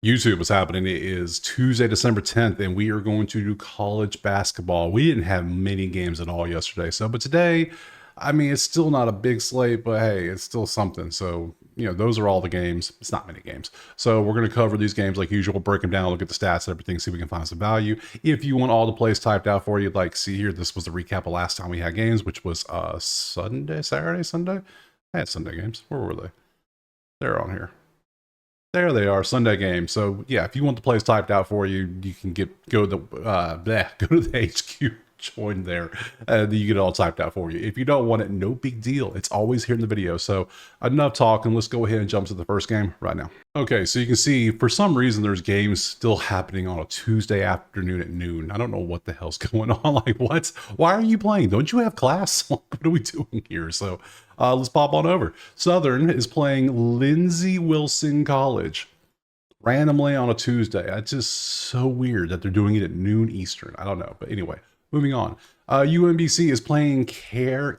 YouTube, what's happening? It is Tuesday, December 10th, and we are going to do college basketball. We didn't have many games at all yesterday. But today, I mean, it's still not a big slate, but hey, it's still something. Those are all the games. It's not many games. So we're going to cover these games like usual, break them down, look at the stats and everything, see if we can find some value. If you want all the plays typed out for you, like see here, this was the recap of last time we had games, which was Sunday. I had Sunday games. Where were they? They're on here. There they are, Sunday game. So yeah, if you want the plays typed out for you, you can go to the go to the HQ, join there, and you get it all typed out for you. If you don't want it, no big deal. It's always here in the video. So enough talking. Let's go ahead and jump to the first game right now. Okay, so you can see for some reason there's games still happening on a Tuesday afternoon at noon. I don't know what the hell's going on. Like what? Why are you playing? Don't you have class? What are we doing here? So let's pop on over. Southern is playing Lindsey Wilson College randomly on a Tuesday. That's just so weird that they're doing it at noon Eastern. I don't know. But anyway, moving on. UMBC is playing Cairn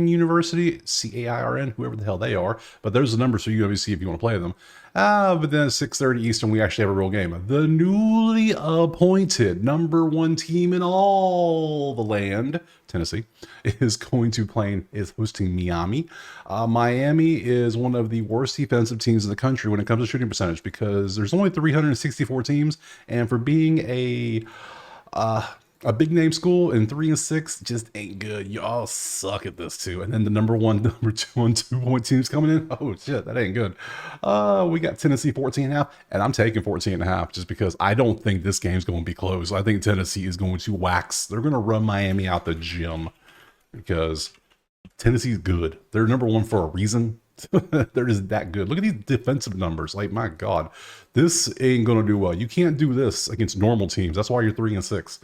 University, CAIRN, whoever the hell they are. But there's the numbers for UMBC if you want to play them. But then at 6:30 Eastern, we actually have a real game. The newly appointed number one team in all the land, Tennessee, is hosting Miami. Miami is one of the worst defensive teams in the country when it comes to shooting percentage because there's only 364 teams, and for being a big name school in 3-6 just ain't good. Y'all suck at this too. And then the number one, number two on 2-point teams coming in. Oh shit, that ain't good. We got Tennessee 14.5, and I'm taking 14.5 just because I don't think this game's going to be close. I think Tennessee is going to wax. They're going to run Miami out the gym because Tennessee's good. They're number one for a reason. They're just that good. Look at these defensive numbers. Like, my God, this ain't going to do well. You can't do this against normal teams. That's why you're 3-6.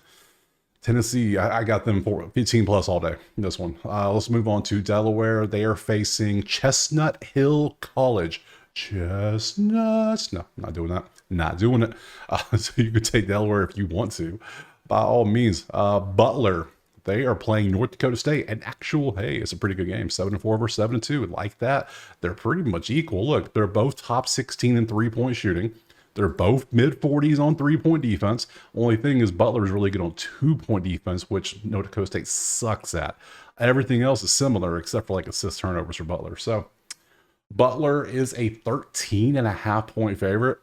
Tennessee, I got them for 15 plus all day. This one. Let's move on to Delaware. They are facing Chestnut Hill College. Chestnuts. No, not doing that. Not doing it. So you could take Delaware if you want to. By all means. Butler. They are playing North Dakota State. An actual, hey, it's a pretty good game. 7-4 versus 7-2. Like that. They're pretty much equal. Look, they're both top 16 in three-point shooting. They're both mid-40s on three-point defense. Only thing is Butler is really good on two-point defense, which North Dakota State sucks at. Everything else is similar except for like assist turnovers for Butler. So Butler is a 13.5-point favorite.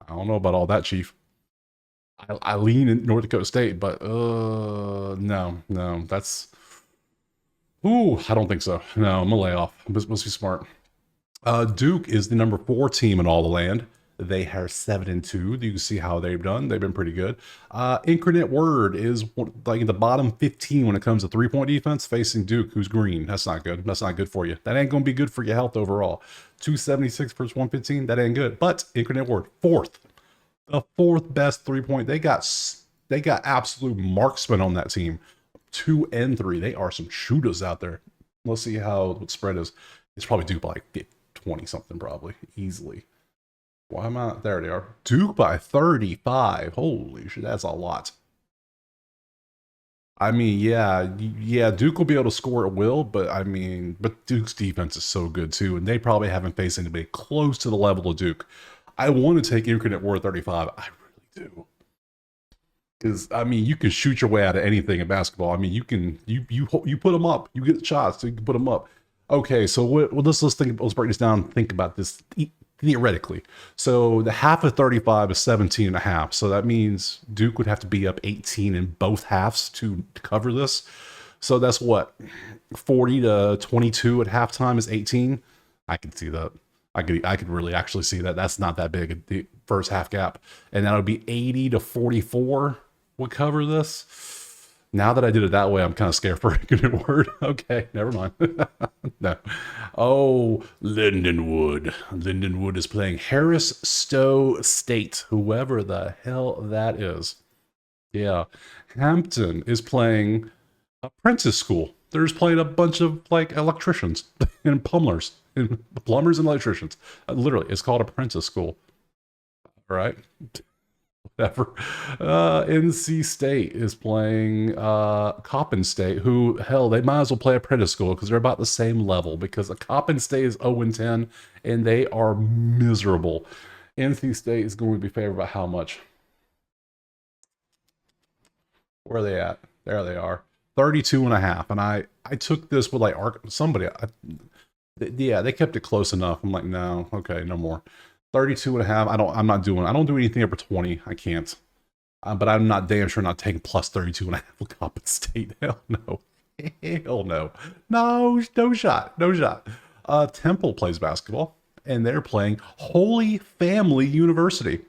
I don't know about all that, Chief. I lean in North Dakota State, but no, that's... Ooh, I don't think so. No, I'm gonna lay off. Must be smart. Duke is the number 4 team in all the land. They are 7-2. You can see how they've done. They've been pretty good. Incarnate Word is like in the bottom 15 when it comes to three-point defense, facing Duke, who's green. That's not good. That's not good for you. That ain't going to be good for your health overall. 276 versus 115. That ain't good. But Incarnate Word, the fourth best three-point. They got absolute marksmen on that team. 2 and 3. They are some shooters out there. Let's see what spread is. It's probably Duke by like 20 something, probably easily. Why am I? There they are. Duke by 35. Holy shit, that's a lot. I mean, yeah, Duke will be able to score at will, but Duke's defense is so good too, and they probably haven't faced anybody close to the level of Duke. I want to take Incarnate Word 35. I really do. Because, you can shoot your way out of anything in basketball. You put them up. You get shots, so you can put them up. Okay, so let's break this down and think about this theoretically. So the half of 35 is 17.5. So that means Duke would have to be up 18 in both halves to cover this. So that's what, 40 to 22 at halftime is 18. I can see that. I could really actually see that. That's not that big, the first half gap. And that would be 80 to 44 would cover this. Now that I did it that way, I'm kind of scared for a good word. Okay, never mind. No. Oh, Lindenwood. Lindenwood is playing Harris Stowe State, whoever the hell that is. Yeah. Hampton is playing Apprentice School. They're just playing a bunch of like electricians and plumbers and electricians. Literally, it's called Apprentice School. All right. Whatever. NC State is playing Coppin State, who, hell, they might as well play Apprentice School because they're about the same level, because Coppin State is 0-10 and they are miserable. NC State is going to be favored by how much? Where are they at? There they are. 32 and a half. And I took this with like somebody. Yeah, they kept it close enough. I'm like, no, okay, no more. 32 and a half. I don't do anything over 20. I can't. But I'm not damn sure not taking plus 32 and a half with Coppin State. Hell no. Hell no. No, no shot. No shot. Temple plays basketball, and they're playing Holy Family University.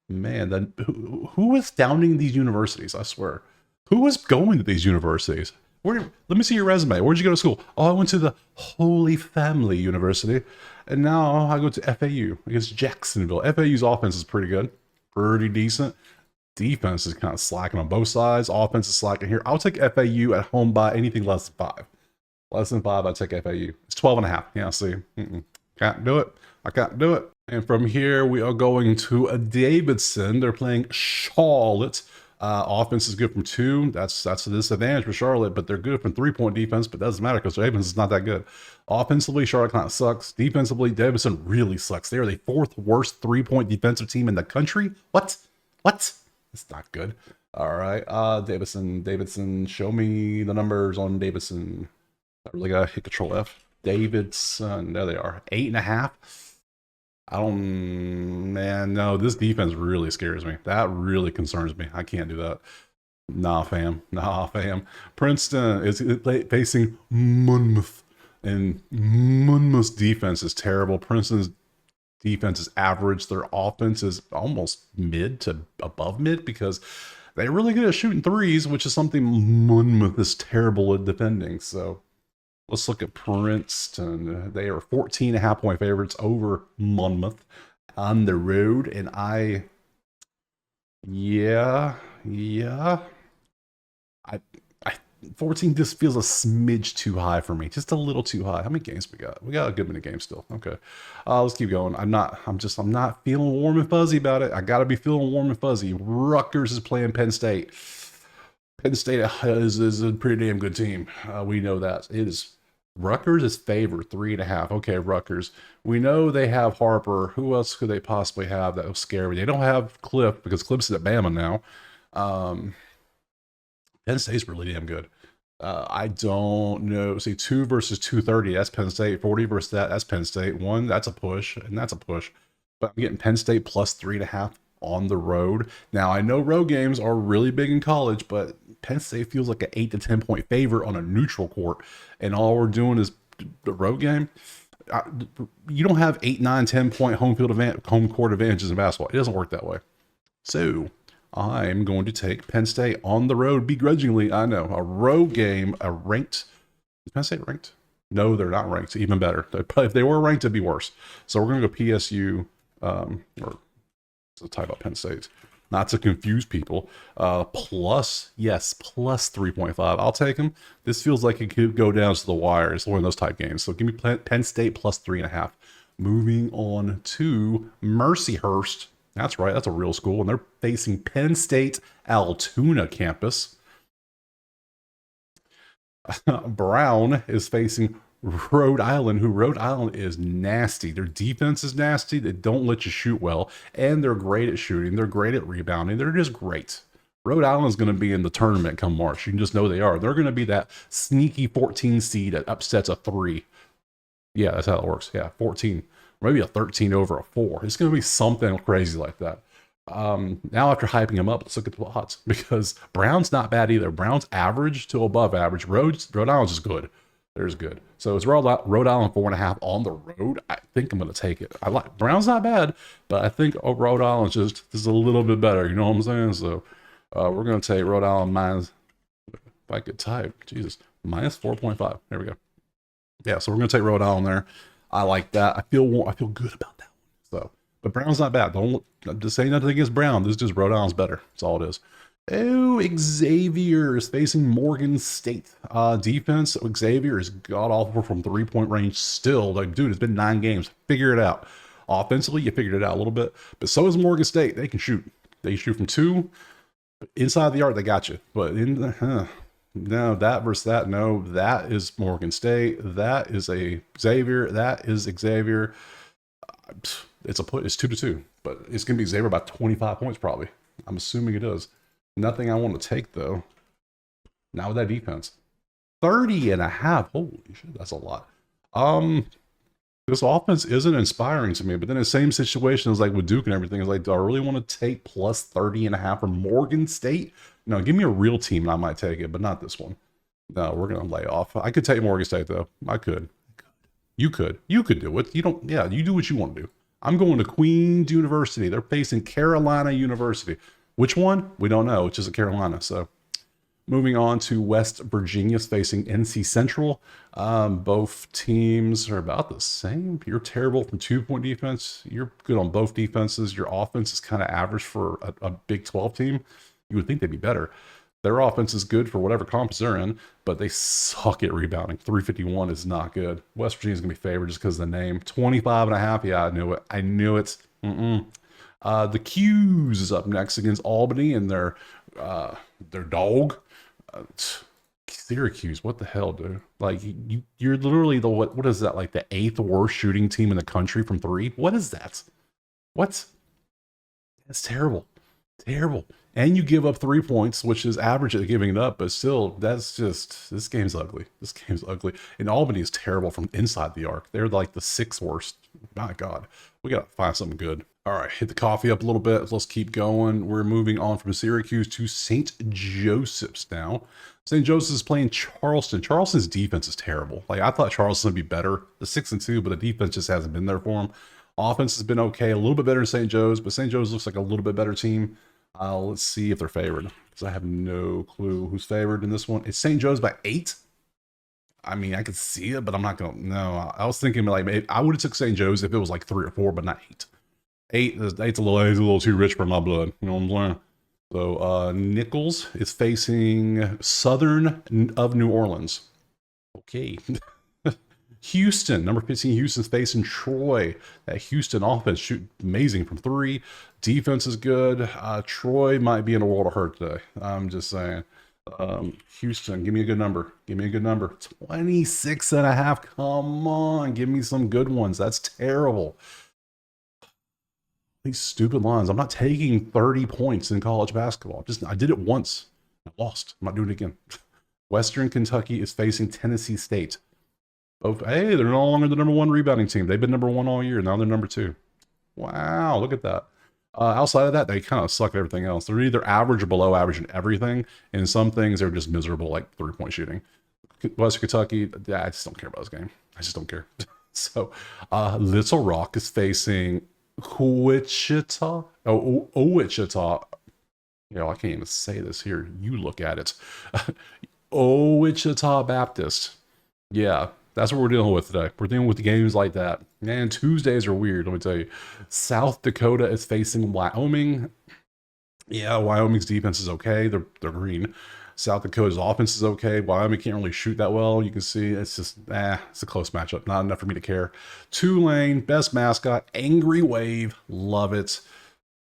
Man, then who is founding these universities? I swear. Who is going to these universities? Let me see your resume. Where'd you go to school? Oh, I went to the Holy Family University, and now I go to FAU against Jacksonville. FAU's offense is pretty good, pretty decent. Defense is kind of slacking on both sides. Offense is slacking here. I'll take FAU at home by anything less than 5. Less than 5, I'll take FAU. It's 12 and a half. Yeah, see. Can't do it. I can't do it. And from here, we are going to a Davidson. They're playing Charlotte. Offense is good from 2. That's a disadvantage for Charlotte, but they're good from 3-point defense, but it doesn't matter because Davidson is not that good. Offensively, Charlotte kind of sucks. Defensively, Davidson really sucks. They are the 4th worst 3-point defensive team in the country. What? It's not good. All right. Davidson, show me the numbers on Davidson. I really gotta hit Control F. Davidson, there they are. 8.5. Man, no, this defense really scares me. That really concerns me. I can't do that. Nah, fam. Princeton is facing Monmouth, and Monmouth's defense is terrible. Princeton's defense is average. Their offense is almost mid to above mid because they're really good at shooting threes, which is something Monmouth is terrible at defending. So let's look at Princeton. They are 14.5-point favorites over Monmouth on the road. And yeah. 14 just feels a smidge too high for me. Just a little too high. How many games we got? We got a good many games still. Okay. Let's keep going. I'm not feeling warm and fuzzy about it. I gotta be feeling warm and fuzzy. Rutgers is playing Penn State. Penn State is a pretty damn good team. We know that. Rutgers is favored 3.5. Okay, Rutgers. We know they have Harper. Who else could they possibly have that will scare me? They don't have Cliff because Cliff's at Bama now. Penn State's really damn good. I don't know. See, 2 versus 230, that's Penn State. 40 versus that's Penn State. 1, that's a push, and that's a push. But I'm getting Penn State plus 3.5 on the road. Now, I know road games are really big in college, but Penn State feels like an 8 to 10 point favor on a neutral court, and all we're doing is the road game. You don't have 8, 9, 10 point home court advantages in basketball. It doesn't work that way. So I'm going to take Penn State on the road begrudgingly. I know, a road game, a ranked. Is Penn State ranked? No, they're not ranked. Even better. If they were ranked, it'd be worse. So we're going to go PSU, or to type up Penn State, not to confuse people. Plus 3.5. I'll take them. This feels like it could go down to the wire. It's one of those type games. So give me Penn State plus 3.5. Moving on to Mercyhurst. That's right. That's a real school. And they're facing Penn State Altoona campus. Brown is facing Rhode Island, who Rhode Island is nasty. Their defense is nasty. They don't let you shoot well. And they're great at shooting. They're great at rebounding. They're just great. Rhode Island is going to be in the tournament come March. You can just know they are. They're going to be that sneaky 14 seed that upsets a 3. Yeah, that's how it works. Yeah, 14. Maybe a 13 over a 4. It's going to be something crazy like that. Now after hyping them up, let's look at the odds, because Brown's not bad either. Brown's average to above average. Rhode Island's just good. There's good. So it's Rhode Island 4.5 on the road. I think I'm going to take it. I like Brown's not bad, but I think Rhode Island's just a little bit better. You know what I'm saying? So we're going to take Rhode Island minus, if I could type, Jesus, minus 4.5. There we go. Yeah, so we're going to take Rhode Island there. I like that. I feel good about that one. So, but Brown's not bad. Don't just say nothing against Brown. This is just Rhode Island's better. That's all it is. Oh, Xavier is facing Morgan State. Defense, Xavier is god awful from 3-point range still. Like, dude, it's been 9 games. Figure it out. Offensively, you figured it out a little bit. But so is Morgan State. They can shoot. They shoot from 2. Inside the arc, they got you. But in the no, that versus that. No, that is Morgan State. That is a Xavier. That is Xavier. It's 2-2. but it's going to be Xavier by 25 points probably. I'm assuming it is. Nothing I want to take though. Not with that defense. 30 and a half. Holy shit, that's a lot. This offense isn't inspiring to me, but then in the same situation as like with Duke and everything, is like, do I really want to take plus 30 and a half from Morgan State? No, give me a real team and I might take it, but not this one. No, we're going to lay off. I could take Morgan State though. I could. You could. You could do it. You don't, yeah, you do what you want to do. I'm going to Queen's University. They're facing Carolina University. Which one? We don't know. It's just a Carolina. So moving on to West Virginia's facing NC Central. Both teams are about the same. You're terrible from 2-point defense. You're good on both defenses. Your offense is kind of average for a Big 12 team. You would think they'd be better. Their offense is good for whatever conference they're in, but they suck at rebounding. 351 is not good. West Virginia's going to be favored just because of the name. 25 and a half. Yeah, I knew it. I knew it. The Qs is up next against Albany and their dog. Syracuse, what the hell, dude? Like, you're literally the, what is that, like the 8th worst shooting team in the country from 3? What is that? What? That's terrible. Terrible. And you give up 3 points, which is average at giving it up, but still, that's just, this game's ugly. This game's ugly. And Albany is terrible from inside the arc. They're like the 6th worst. My God. We got to find something good. All right, hit the coffee up a little bit. Let's keep going. We're moving on from Syracuse to St. Joseph's now. St. Joseph's is playing Charleston. Charleston's defense is terrible. Like, I thought Charleston would be better. The 6-2, but the defense just hasn't been there for them. Offense has been okay, a little bit better than St. Joe's, but St. Joe's looks like a little bit better team. Let's see if they're favored, because I have no clue who's favored in this one. It's St. Joe's by 8. I mean, I could see it, but I'm not going to. No, I was thinking like I would have took St. Joe's if it was like 3 or 4, but not 8. 8's a little too rich for my blood. You know what I'm saying? So Nichols is facing Southern of New Orleans. Okay. Houston, number 15, Houston's facing Troy. That Houston offense shoot amazing from 3. Defense is good. Troy might be in a world of hurt today. I'm just saying. Houston, give me a good number. Give me a good number. 26 and a half. Come on, give me some good ones. That's terrible. These stupid lines. I'm not taking 30 points in college basketball. I did it once. I lost. I'm not doing it again. Western Kentucky is facing Tennessee State. Hey, they're no longer the number 1 rebounding team. They've been number 1 all year. Now they're number 2. Wow, look at that. Outside of that, they kind of suck at everything else. They're either average or below average in everything. And some things are just miserable, like 3-point shooting. Western Kentucky, I just don't care about this game. I just don't care. So, Little Rock is facing Wichita. Wichita. You know, I can't even say this here. You look at it. Wichita Baptist. Yeah, that's what we're dealing with today. We're dealing with games like that. Man, Tuesdays are weird, let me tell you. South Dakota is facing Wyoming. Yeah, Wyoming's defense is okay. They're green. South Dakota's offense is okay. Wyoming can't really shoot that well. You can see it's just, it's a close matchup. Not enough for me to care. Tulane, best mascot, Angry Wave. Love it.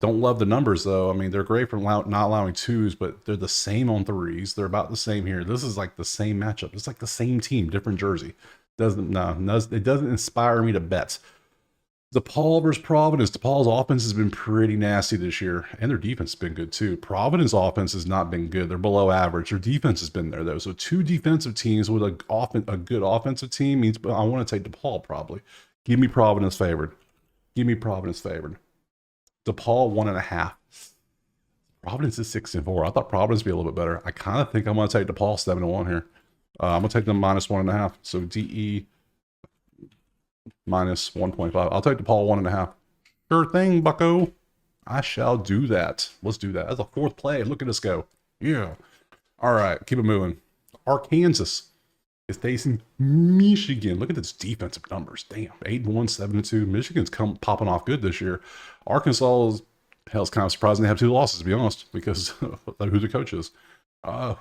Don't love the numbers, though. I mean, they're great for not allowing 2s, but they're the same on 3s. They're about the same here. This is like the same matchup. It's like the same team, different jersey. It doesn't inspire me to bet. DePaul versus Providence. DePaul's offense has been pretty nasty this year, and their defense has been good too. Providence offense has not been good. They're below average. Their defense has been there, though. So 2 defensive teams with a good offensive team means I want to take DePaul probably. Give me Providence favored. Give me Providence favored. DePaul 1.5. Providence is 6-4. I thought Providence would be a little bit better. I kind of think I'm going to take DePaul 7-1 here. I'm going to take them -1.5. So DE minus 1.5. I'll take DePaul 1.5. Sure thing, bucko. I shall do that. Let's do that. That's a 4th play. Look at us go. Yeah. All right. Keep it moving. Arkansas is facing Michigan. Look at this defensive numbers. Damn. 8-1, 7-2. Michigan's popping off good this year. Arkansas is kind of surprising they have 2 losses, to be honest, because of who the coach is.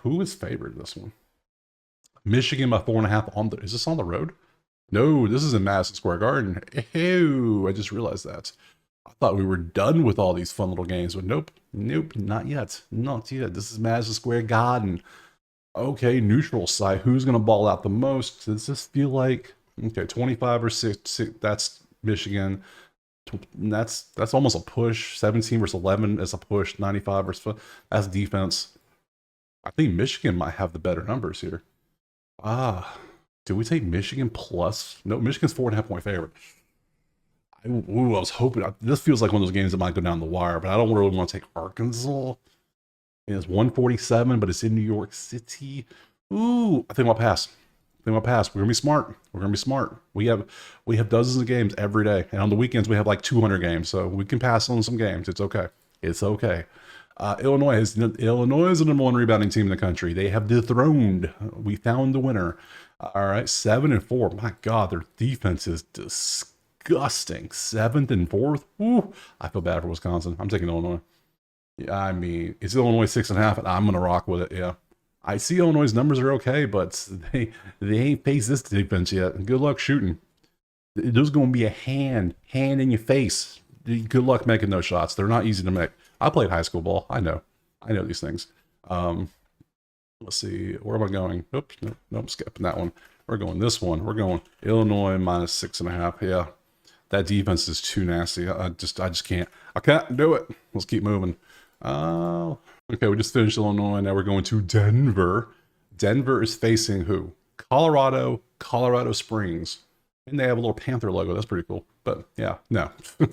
Who is favored in this one? Michigan by 4.5 is this on the road? No, this is in Madison Square Garden. Ew, I just realized that. I thought we were done with all these fun little games, but nope, not yet. Not yet. This is Madison Square Garden. Okay, neutral site. Who's going to ball out the most? Does this feel like, okay, 25 or 6, that's Michigan. That's almost a push. 17 versus 11 is a push. 95 versus that's defense. I think Michigan might have the better numbers here. Do we take Michigan plus? No, Michigan's 4.5 point favorite. I was hoping. This feels like one of those games that might go down the wire, but I don't really want to take Arkansas. It's 147, but it's in New York City. Ooh, I think I'll pass. We're gonna be smart. We have dozens of games every day, and on the weekends we have like 200 games, so we can pass on some games. It's okay. It's okay. Illinois is the number one rebounding team in the country. They have dethroned. We found the winner. All right, 7-4. My God, their defense is disgusting. 7th and 4th. Ooh, I feel bad for Wisconsin. I'm taking Illinois. Yeah, I mean, it's Illinois 6.5, and I'm gonna rock with it. Yeah. I see Illinois' numbers are okay, but they ain't faced this defense yet. Good luck shooting. There's going to be a hand in your face. Good luck making those shots. They're not easy to make. I played high school ball. I know these things. Let's see. Where am I going? Oops, no, I'm skipping that one. We're going this one. We're going Illinois minus 6.5. Yeah, that defense is too nasty. I just can't. I can't do it. Let's keep moving. Okay, we just finished Illinois. Now we're going to Denver. Denver is facing who? Colorado Springs. And they have a little Panther logo. That's pretty cool. But yeah, no,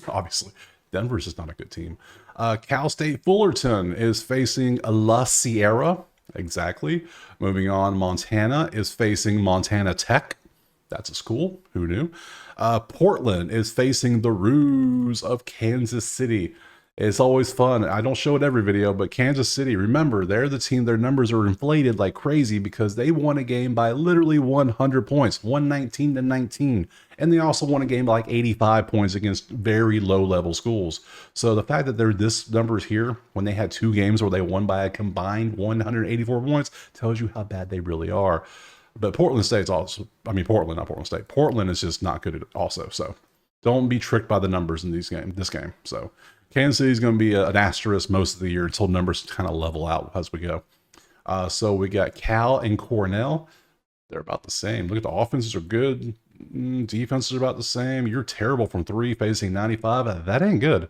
obviously. Denver's just not a good team. Cal State Fullerton is facing La Sierra. Exactly. Moving on, Montana is facing Montana Tech. That's a school. Who knew? Portland is facing the Roos of Kansas City. It's always fun. I don't show it every video, but Kansas City, remember, they're the team. Their numbers are inflated like crazy because they won a game by literally 100 points, 119-19. And they also won a game by like 85 points against very low-level schools. So the fact that they're this numbers here when they had 2 games where they won by a combined 184 points tells you how bad they really are. But Portland State's also, I mean, Portland, not Portland State. Portland is just not good at it also. So don't be tricked by the numbers in this game. So Kansas City is going to be an asterisk most of the year until numbers kind of level out as we go. So we got Cal and Cornell. They're about the same. Look at the offenses are good. Defenses are about the same. You're terrible from 3 facing 95. That ain't good.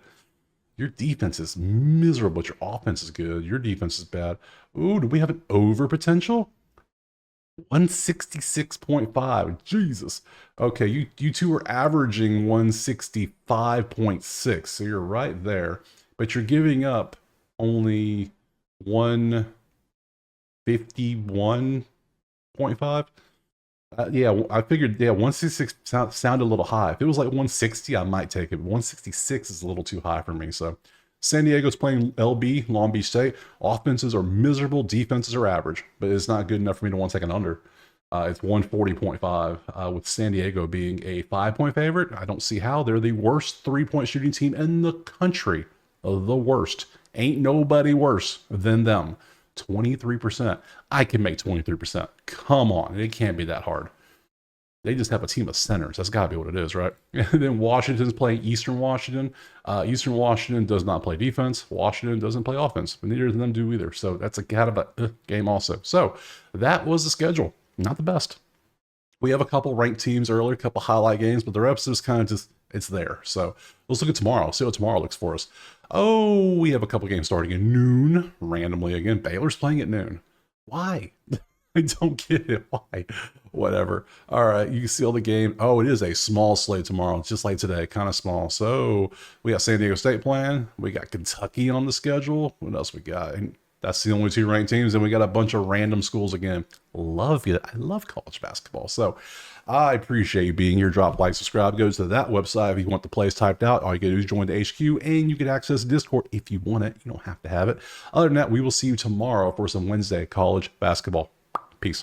Your defense is miserable, but your offense is good. Your defense is bad. Ooh, do we have an over potential? 166.5. Jesus. Okay, you two are averaging 165.6, so you're right there. But you're giving up only 151.5. Yeah, I figured, yeah, 166 sounded a little high. If it was like 160, I might take it. 166 is a little too high for me, so San Diego's playing LB, Long Beach State. Offenses are miserable, defenses are average, but it's not good enough for me to want to take an under. It's 140.5, with San Diego being a 5-point favorite. I don't see how. They're the worst 3-point shooting team in the country. The worst. Ain't nobody worse than them. 23%. I can make 23%. Come on. It can't be that hard. They just have a team of centers. That's got to be what it is, right? And then Washington's playing Eastern Washington. Eastern Washington does not play defense. Washington doesn't play offense. But neither of them do either. So that's a kind of a game also. So that was the schedule. Not the best. We have a couple ranked teams earlier, a couple highlight games, but the rest is kind of just, it's there. So let's look at tomorrow. See what tomorrow looks for us. Oh, we have a couple games starting at noon, randomly again. Baylor's playing at noon. Why? I don't get it. Why? Whatever. All right, you can see all the game. Oh, it is a small slate tomorrow, just like today, kind of small. So we got San Diego State playing. We got Kentucky on the schedule. What else we got? And that's the only 2 ranked teams. And we got a bunch of random schools again. Love it. I love college basketball. So I appreciate you being here. Drop like, subscribe. Go to that website if you want the plays typed out. All you gotta do is join the HQ, and you can access Discord if you want it. You don't have to have it. Other than that, we will see you tomorrow for some Wednesday college basketball. Peace.